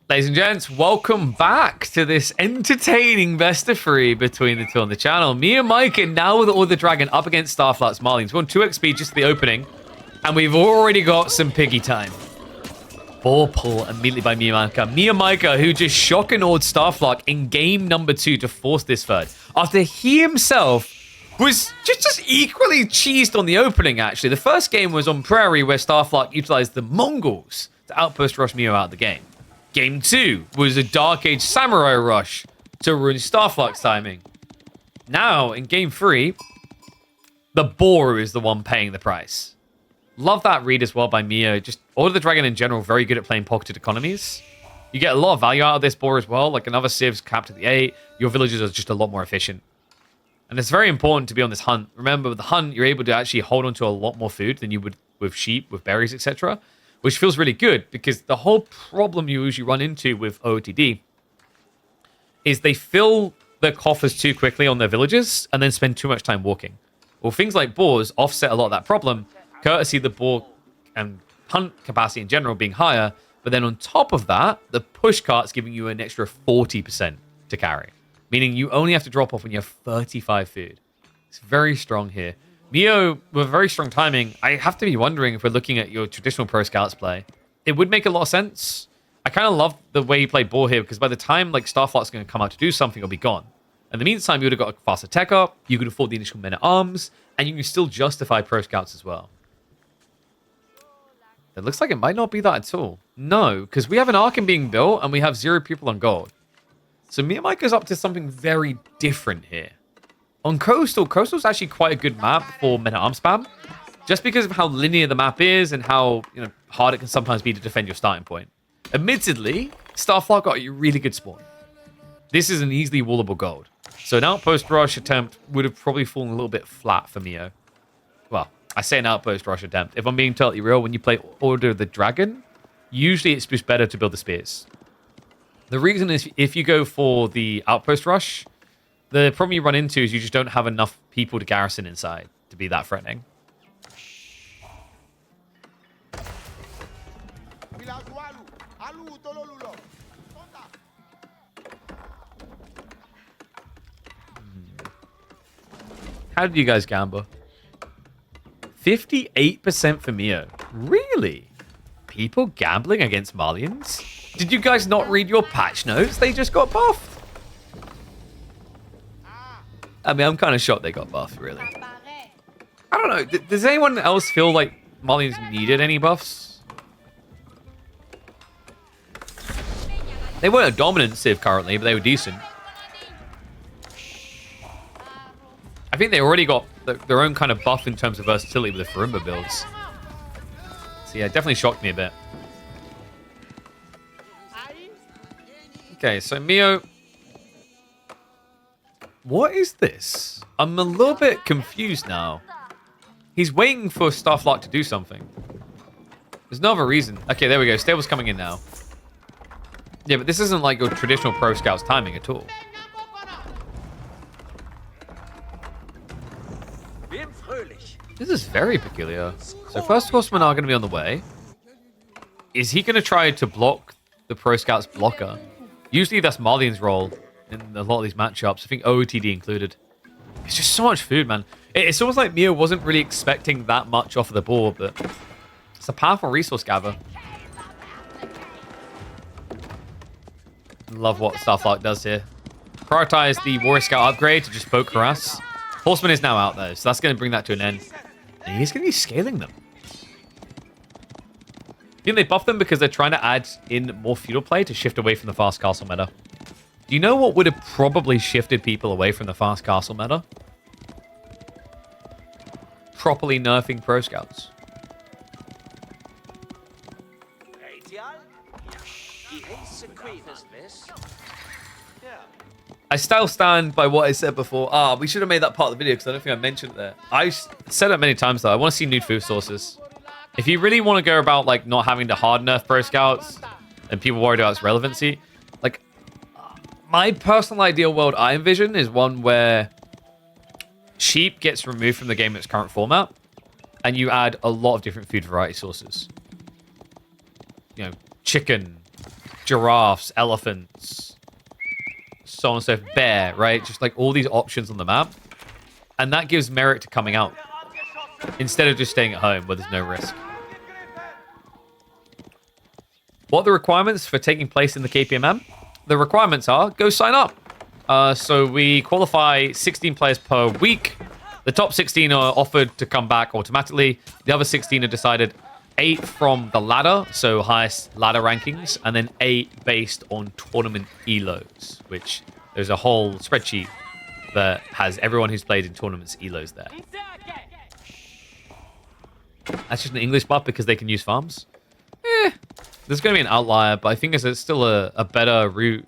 Ladies and gents, welcome back to this entertaining best of three between the two on the channel. Me and Mike are now with the Dragon up against Starlock's Malians. We're on 2 XP just at the opening, and we've already got some piggy time. Ball pull immediately by Miyamika, who just shock and awed Starlock in game number 2 to force this third. After he himself was just equally cheesed on the opening, actually. The first game was on Prairie, where Starlock utilized the Mongols to outpost rush Mio out of the game. Game 2 was a Dark Age Samurai rush to ruin Starlock's timing. Now, in Game 3, the boar is the one paying the price. Love that read as well by Mio. Just Order the Dragon in general, very good at playing pocketed economies. You get a lot of value out of this boar as well. Like another civ's capped at the 8. Your villages are just a lot more efficient. And it's very important to be on this hunt. Remember, with the hunt, you're able to actually hold on to a lot more food than you would with sheep, with berries, etc. Which feels really good, because the whole problem you usually run into with OOTD is they fill their coffers too quickly on their villages and then spend too much time walking. Well, things like boars offset a lot of that problem, courtesy of the boar and hunt capacity in general being higher. But then on top of that, the push cart's giving you an extra 40% to carry, meaning you only have to drop off when you have 35 food. It's very strong here. Mio, with very strong timing, I have to be wondering if we're looking at your traditional Pro Scouts play. It would make a lot of sense. I kind of love the way you play boar here, because by the time like Starlock's going to come out to do something, it'll be gone. In the meantime, you would have got a faster tech up, you could afford the initial men-at-arms, and you can still justify Pro Scouts as well. It looks like it might not be that at all. No, because we have an Archon being built, and we have 0 people on gold. So Miyamika's up to something very different here. On Coastal's actually quite a good map for men-at-arm spam, just because of how linear the map is and how hard it can sometimes be to defend your starting point. Admittedly, Starlock got a really good spawn. This is an easily wallable gold. So an outpost rush attempt would have probably fallen a little bit flat for Mio. Well, I say an outpost rush attempt. If I'm being totally real, when you play Order of the Dragon, usually it's just better to build the spears. The reason is if you go for the outpost rush, the problem you run into is you just don't have enough people to garrison inside to be that threatening. How did you guys gamble? 58% for Mio. Really? People gambling against Malians? Did you guys not read your patch notes? They just got buffed. I mean, I'm kind of shocked they got buffed, really. I don't know. Does anyone else feel like Malians needed any buffs? They weren't a dominant civ currently, but they were decent. I think they already got their own kind of buff in terms of versatility with the Farimba builds. So yeah, it definitely shocked me a bit. Okay, so Mio... What is this? I'm a little bit confused now. He's waiting for Starlock to do something. There's no other reason. Okay, there we go. Stable's coming in now. Yeah, but this isn't like your traditional Pro Scouts timing at all. This is very peculiar. So first horsemen are going to be on the way. Is he going to try to block the Pro Scouts blocker? Usually that's Malian's role in a lot of these matchups. I think OOTD included. It's just so much food, man. It's almost like Mio wasn't really expecting that much off of the board, but it's a powerful resource gather. Love what Starlock does here. Prioritize the Warrior Scout upgrade to just poke harass. Horseman is now out though, so that's going to bring that to an end. And he's going to be scaling them. I think they buffed them because they're trying to add in more feudal play to shift away from the fast castle meta. Do you know what would have probably shifted people away from the fast castle meta? Properly nerfing Pro Scouts. I still stand by what I said before. We should have made that part of the video because I don't think I mentioned it there. I said it many times though. I want to see new food sources. If you really want to go about like not having to hard nerf Pro Scouts and people worried about its relevancy, like my personal ideal world I envision is one where sheep gets removed from the game in its current format and you add a lot of different food variety sources. You know, chicken, giraffes, elephants, so on and so forth, bear, right? Just like all these options on the map. And that gives merit to coming out instead of just staying at home where there's no risk. What are the requirements for taking place in the KPMM? The requirements are, go sign up. So we qualify 16 players per week. The top 16 are offered to come back automatically. The other 16 are decided 8 from the ladder, so highest ladder rankings, and then 8 based on tournament elos, which there's a whole spreadsheet that has everyone who's played in tournaments elos there. That's just an English buff because they can use farms. There's going to be an outlier, but I think it's still a better route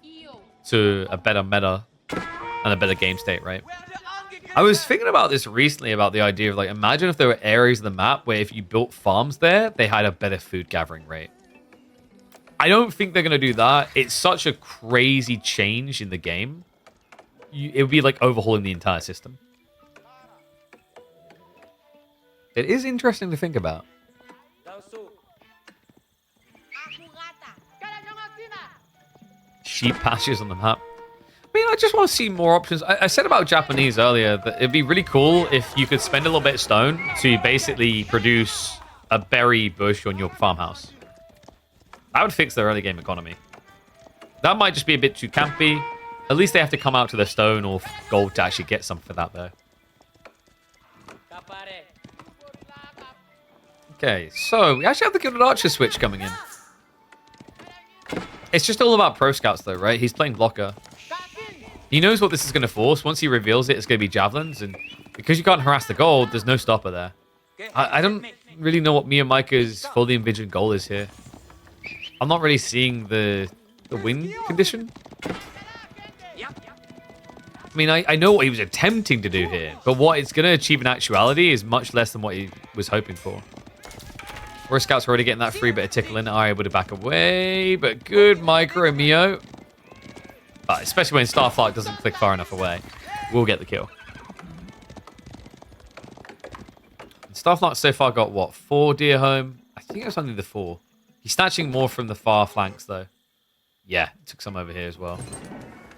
to a better meta and a better game state, right? I was thinking about this recently, about the idea of, like, imagine if there were areas of the map where if you built farms there, they had a better food gathering rate. I don't think they're going to do that. It's such a crazy change in the game. It would be like overhauling the entire system. It is interesting to think about. Sheep pastures on the map. I mean, I just want to see more options. I said about Japanese earlier that it'd be really cool if you could spend a little bit of stone to basically produce a berry bush on your farmhouse. That would fix the early game economy. That might just be a bit too campy. At least they have to come out to the stone or gold to actually get some for that, though. Okay, so we actually have the Gilded Archer switch coming in. It's just all about pro scouts, though, right? He's playing blocker. He knows what this is going to force. Once he reveals it, it's going to be javelins. And because you can't harass the gold, there's no stopper there. I don't really know what Miyamika's fully envisioned goal is here. I'm not really seeing the win condition. I mean, I know what he was attempting to do here, but what it's going to achieve in actuality is much less than what he was hoping for. Where scouts are already getting that free bit of tickle in, are able to back away, but good micro Mio. Especially when Starlock doesn't click far enough away. We'll get the kill. Starlock so far got, what, 4 deer home? I think it was only the 4. He's snatching more from the far flanks, though. Yeah, took some over here as well.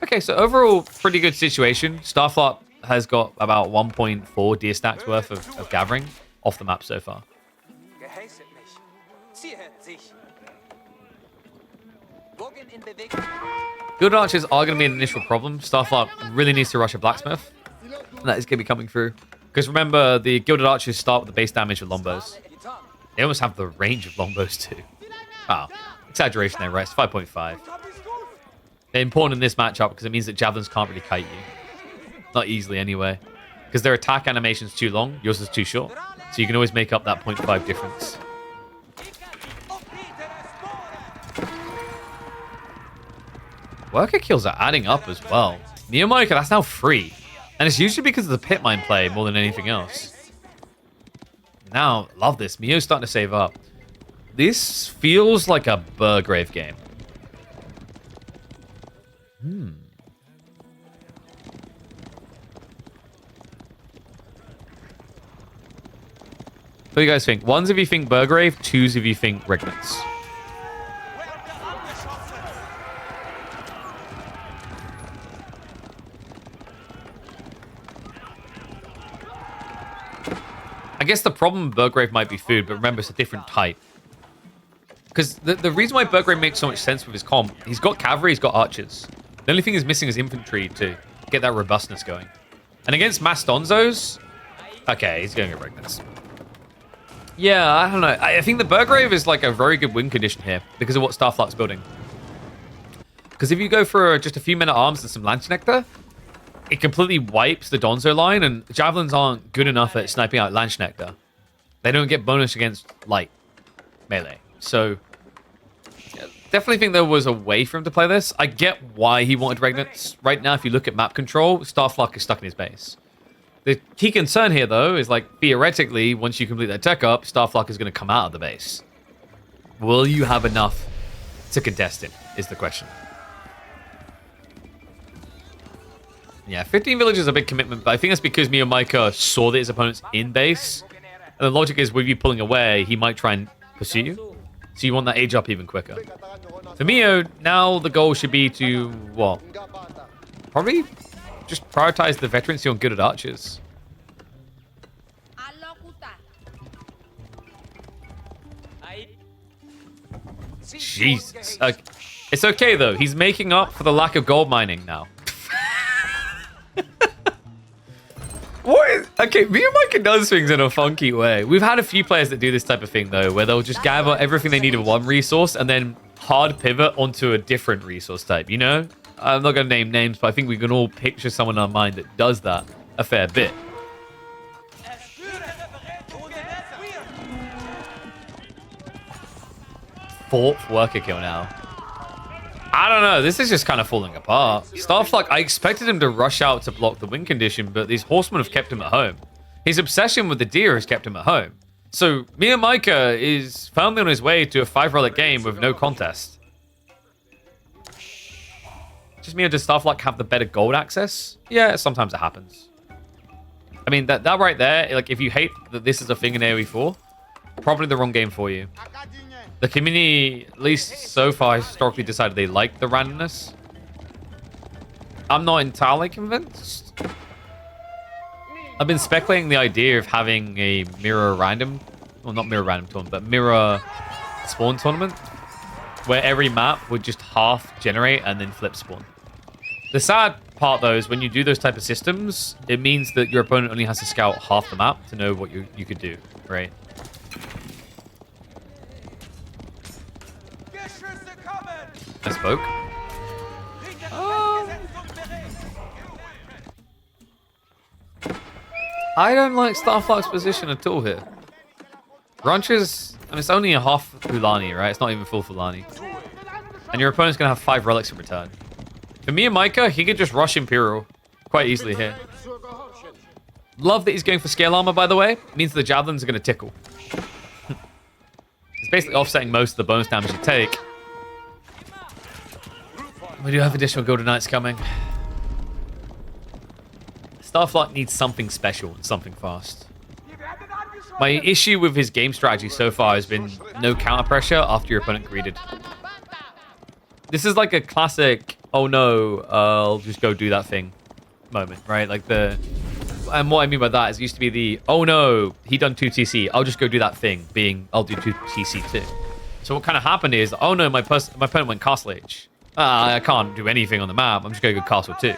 Okay, so overall, pretty good situation. Starlock has got about 1.4 deer stacks worth of gathering off the map so far. Good archers are going to be an initial problem. Starlock really needs to rush a blacksmith. And that is going to be coming through. Because remember, the Gilded Archers start with the base damage of lombos. They almost have the range of lombos too. Wow. Exaggeration there, right? It's 5.5. They're important in this matchup because it means that javelins can't really kite you. Not easily anyway. Because their attack animation's too long, yours is too short. So you can always make up that 0.5 difference. Worker kills are adding up as well. Miyamika, that's now free. And it's usually because of the pit mine play more than anything else. Now, love this. Mio's starting to save up. This feels like a Burgrave game. What do you guys think? 1s if you think Burgrave, 2s if you think Regnants. I guess the problem with Burgrave might be food, but remember, it's a different type. Because the reason why Burgrave makes so much sense with his comp, he's got cavalry, he's got archers. The only thing he's missing is infantry to get that robustness going. And against Mastonzos, okay, he's going to Regnants. Yeah, I don't know. I think the Burgrave is like a very good win condition here because of what Starlock's building. Because if you go for just a few men-at-arms and some Lance Nectar, it completely wipes the Donzo line, and javelins aren't good enough at sniping out Lance Nectar. They don't get bonus against light melee. So, yeah, definitely think there was a way for him to play this. I get why he wanted Regnants. Right now, if you look at map control, Starlock is stuck in his base. The key concern here, though, is like, theoretically, once you complete that tech up, Starlock is going to come out of the base. Will you have enough to contest him, is the question. Yeah, 15 villages is a big commitment, but I think that's because Miyamika saw that his opponent's in base. And the logic is, with you pulling away, he might try and pursue you. So you want that age up even quicker. For Mio, now the goal should be to, what? Probably just prioritize the veterancy on good at archers. Jesus. It's okay, though. He's making up for the lack of gold mining now. Okay, Mia Micah does things in a funky way. We've had a few players that do this type of thing, though, where they'll just gather everything they need in one resource and then hard pivot onto a different resource type, you know? I'm not going to name names, but I think we can all picture someone in our mind that does that a fair bit. Fourth worker kill now. I don't know. This is just kind of falling apart. Starlock, I expected him to rush out to block the win condition, but these horsemen have kept him at home. His obsession with the deer has kept him at home. So Mia Micah is firmly on his way to a 5-relic game with no contest. Just Mia, does Starlock have the better gold access? Yeah, sometimes it happens. I mean, that right there, like, if you hate that this is a thing in AoE 4, probably the wrong game for you. The community, at least so far, historically decided they like the randomness. I'm not entirely convinced. I've been speculating the idea of having a mirror random, well, not mirror random tournament, but mirror spawn tournament, where every map would just half generate and then flip spawn. The sad part, though, is when you do those type of systems, it means that your opponent only has to scout half the map to know what you could do, right? I spoke. I don't like Starlock's position at all here. Rancher's, I mean, it's only a half Fulani, right? It's not even full Fulani. And your opponent's going to have 5 relics in return. For me and Micah, he could just rush Imperial quite easily here. Love that he's going for scale armor, by the way. It means the javelins are going to tickle. It's basically offsetting most of the bonus damage you take. We do have additional Golden Knights coming. Starlock needs something special and something fast. My issue with his game strategy so far has been no counter pressure after your opponent greeted. This is like a classic, oh no, I'll just go do that thing moment, right? Like and what I mean by that is it used to be the, oh no, he done 2 TC, I'll just go do that thing, being, I'll do 2 TC too. So what kind of happened is, oh no, my opponent went Castle Age. I can't do anything on the map, I'm just going to go Castle 2.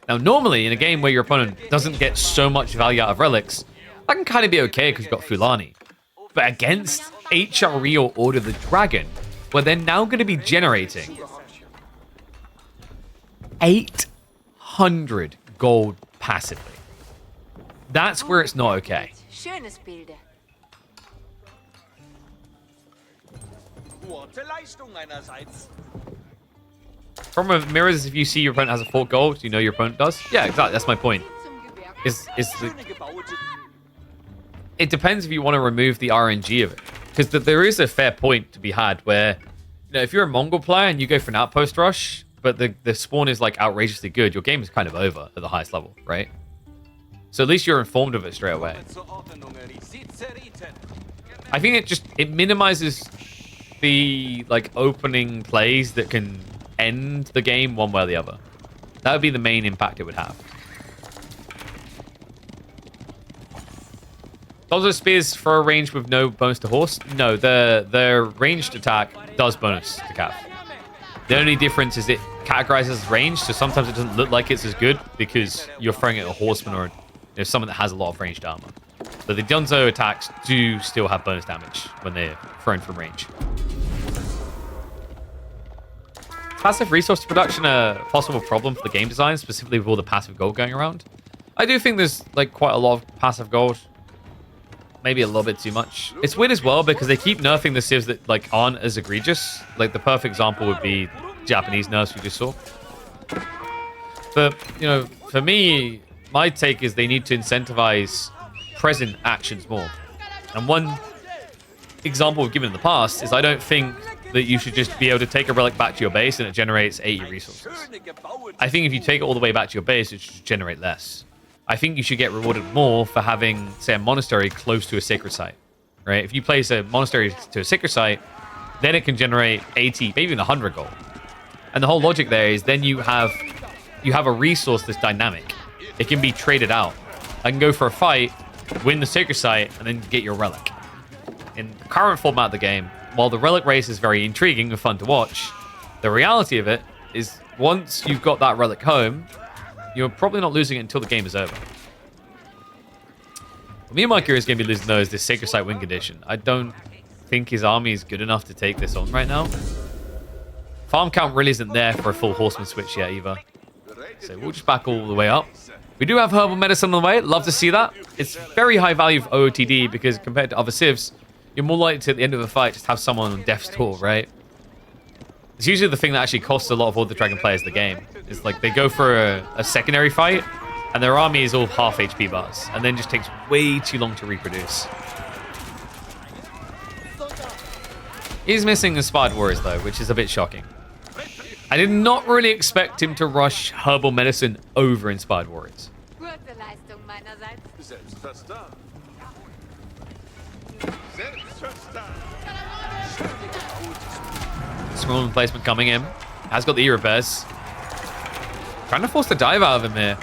Now, normally, in a game where your opponent doesn't get so much value out of relics, that can kind of be okay because you've got Fulani. But against HRE or Order the Dragon, where they're now going to be generating 800 gold passively. That's where it's not okay. From a mirrors, if you see your opponent has a 4 gold, you know your opponent does. Yeah, exactly. That's my point. It depends if you want to remove the RNG of it, because there is a fair point to be had where, you know, if you're a Mongol player and you go for an outpost rush, but the spawn is like outrageously good, your game is kind of over at the highest level, right? So at least you're informed of it straight away. I think it minimizes the like opening plays that can end the game one way or the other. That would be the main impact it would have. Those spears for a range with no bonus to horse? No, the ranged attack does bonus to cav. The only difference is it categorizes as range, so sometimes it doesn't look like it's as good because you're throwing it at a horseman or someone that has a lot of ranged armor. But the Dunzo attacks do still have bonus damage when they're thrown from range. Passive resource production a possible problem for the game design, specifically with all the passive gold going around? I do think there's like quite a lot of passive gold. Maybe a little bit too much. It's weird as well because they keep nerfing the civs that like aren't as egregious. Like the perfect example would be Japanese nerfs we just saw. But, you know, for me, my take is they need to incentivize present actions more. And one example we've given in the past is I don't think that you should just be able to take a relic back to your base and it generates 80 resources. I think if you take it all the way back to your base, it should generate less. I think you should get rewarded more for having, say, a monastery close to a sacred site, right? If you place a monastery to a sacred site, then it can generate 80, maybe even 100 gold. And the whole logic there is then you have a resource that's dynamic. It can be traded out. I can go for a fight, win the sacred site, and then get your relic. In the current format of the game, while the relic race is very intriguing and fun to watch, the reality of it is once you've got that relic home, you're probably not losing it until the game is over. Me and Micah is going to be losing those this sacred site win condition. I don't think his army is good enough to take this on right now. Farm count really isn't there for a full horseman switch yet either. So we'll just back all the way up. We do have herbal medicine on the way. Love to see that. It's very high value for OOTD because compared to other civs, you're more likely to, at the end of a fight, just have someone on death's door, right? It's usually the thing that actually costs a lot of all the dragon players the game. It's like they go for a secondary fight, and their army is all half HP bars, and then just takes way too long to reproduce. He's missing Inspired Warriors, though, which is a bit shocking. I did not really expect him to rush Herbal Medicine over Inspired Warriors. Small placement coming in. Has got the E-repairs. Trying to force the dive out of him here.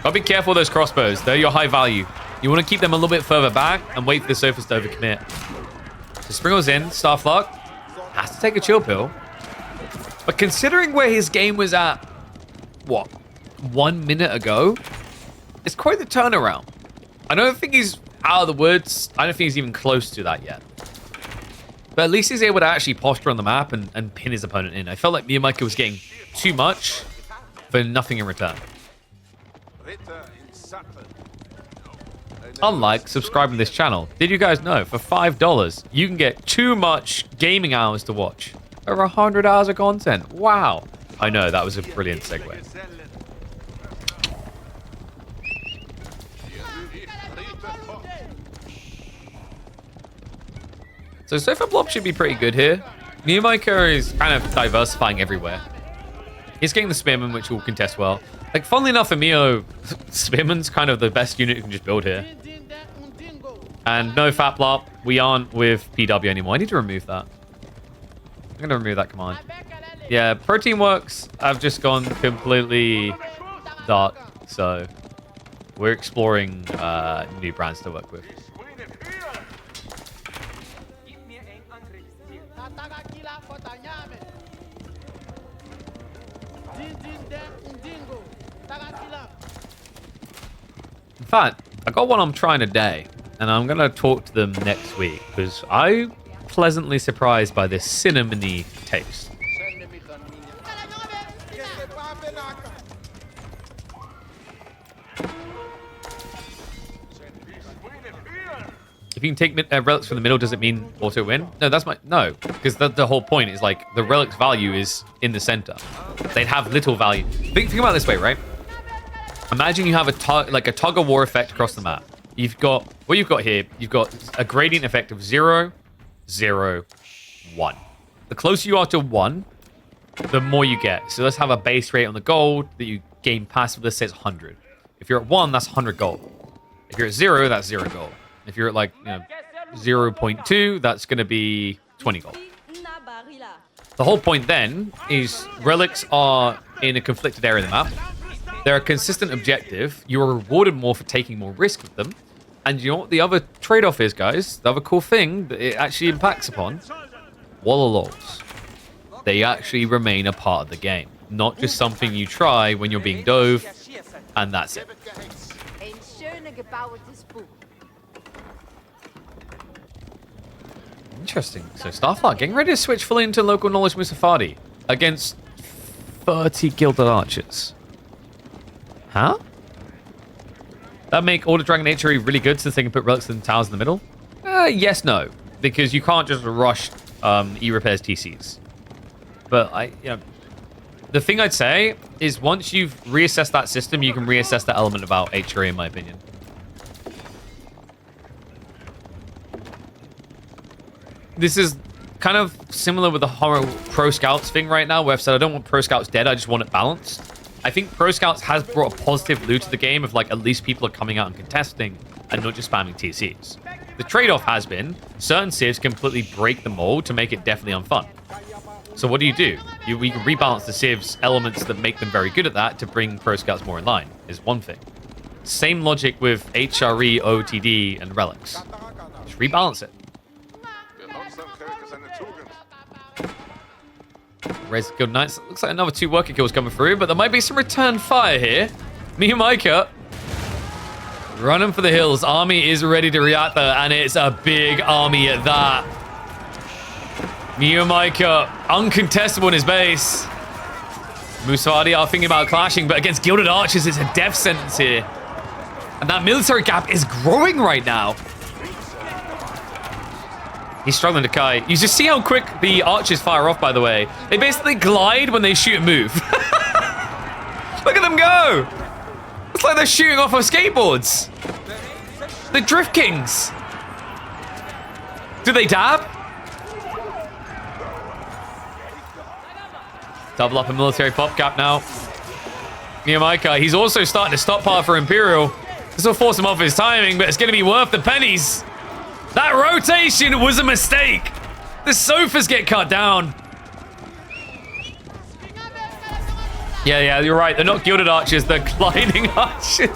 Gotta be careful with those crossbows. They're your high value. You want to keep them a little bit further back and wait for the surface to overcommit. So Springle's in. Starlock has to take a chill pill. But considering where his game was at, what, 1 minute ago, it's quite the turnaround. I don't think he's out of the woods. I don't think he's even close to that yet. But at least he's able to actually posture on the map and pin his opponent in. I felt like Miyamika was getting too much for nothing in return. Unlike subscribing to this channel, did you guys know for $5 you can get too much gaming hours to watch? Over 100 hours of content. Wow. I know, that was a brilliant segue. So far Blob should be pretty good here. Miyamika is kind of diversifying everywhere. He's getting the Spearman, which will contest well. Like, funnily enough for Mio, Spearman's kind of the best unit you can just build here. And no Faplop, we aren't with PW anymore. I need to remove that. I'm going to remove that command. Yeah, Protein Works, I've just gone completely dark. So we're exploring new brands to work with. In fact, I got one I'm trying today, and I'm going to talk to them next week, because I'm pleasantly surprised by this cinnamony taste. If you can take relics from the middle, does it mean auto win? No, no, because the whole point is like the relic's value is in the center. They'd have little value. Think about it this way, right? Imagine you have a tug of war effect across the map. You've got what you've got here. You've got a gradient effect of 0, 0, 1. The closer you are to 1, the more you get. So let's have a base rate on the gold that you gain passive. Let's say it's 100. If you're at 1, that's 100 gold. If you're at 0, that's 0 gold. If you're at like 0.2, that's going to be 20 gold. The whole point then is relics are in a conflicted area of the map. They're a consistent objective. You are rewarded more for taking more risk with them. And you know what the other trade-off is, guys? The other cool thing that it actually impacts upon? Walla lols. They actually remain a part of the game. Not just something you try when you're being dove, and that's it. Interesting. So Starlock getting ready to switch fully into local knowledge Musafadi against 30 gilded archers. Huh? That make Order Dragon Nature really good since they can put relics and towers in the middle? Yes, no. Because you can't just rush E-repairs TCs. But the thing I'd say is once you've reassessed that system, you can reassess that element about HRE in my opinion. This is kind of similar with the horror Pro Scouts thing right now, where I've said I don't want Pro Scouts dead, I just want it balanced. I think Pro Scouts has brought a positive loot to the game of like at least people are coming out and contesting and not just spamming TCs. The trade-off has been certain civs completely break the mold to make it definitely unfun. So what do? We can rebalance the civs elements that make them very good at that to bring pro scouts more in line, is one thing. Same logic with HRE, OOTD, and relics. Just rebalance it. Res Guild Knights. Looks like another 2 worker kills coming through, but there might be some return fire here. Me and Micah running for the hills. Army is ready to react there, and it's a big army at that. Me and Micah uncontestable in his base. Musadi are thinking about clashing, but against Gilded Archers, it's a death sentence here. And that military gap is growing right now. He's struggling to kite. You just see how quick the archers fire off, by the way. They basically glide when they shoot and move. Look at them go. It's like they're shooting off of skateboards. The Drift Kings. Do they dab? Double up a military pop cap now. Miyamika, he's also starting to stockpile for Imperial. This will force him off his timing, but it's going to be worth the pennies. That rotation was a mistake. The sofas get cut down. Yeah, you're right. They're not Gilded Archers. They're gliding archers.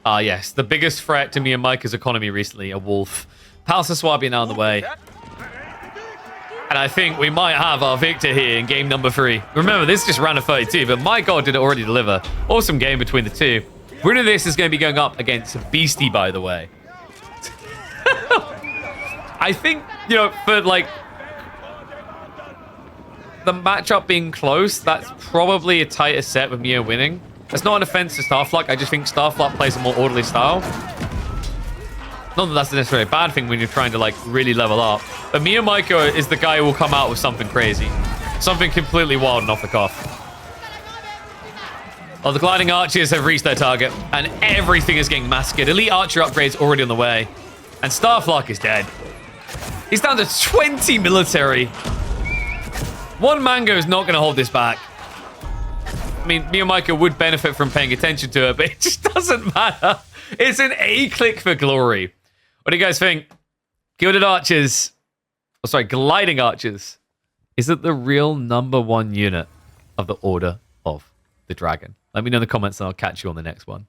Ah, yes. The biggest threat to me and Micah's economy recently, a wolf. Palace of Swabia now on the way. And I think we might have our victor here in game number 3. Remember, this is just round of 32, but my god, did it already deliver. Awesome game between the two. Winner of this is going to be going up against Beastie, by the way. I think, you know, for like the matchup being close, that's probably a tighter set with Mia winning. That's not an offense to Starlock. I just think Starlock plays a more orderly style. Not that that's necessarily a bad thing when you're trying to like really level up. But Mia Micah is the guy who will come out with something crazy. Something completely wild and off the cuff. Well, the gliding archers have reached their target, and everything is getting massacred. Elite archer upgrades already on the way. And Starlock is dead. He's down to 20 military. One Mango is not going to hold this back. I mean, Mia Micah would benefit from paying attention to her, but it just doesn't matter. It's an A-click for glory. What do you guys think? Gilded Archers, oh, sorry, Gliding Archers. Is it the real #1 unit of the Order of the Dragon? Let me know in the comments and I'll catch you on the next one.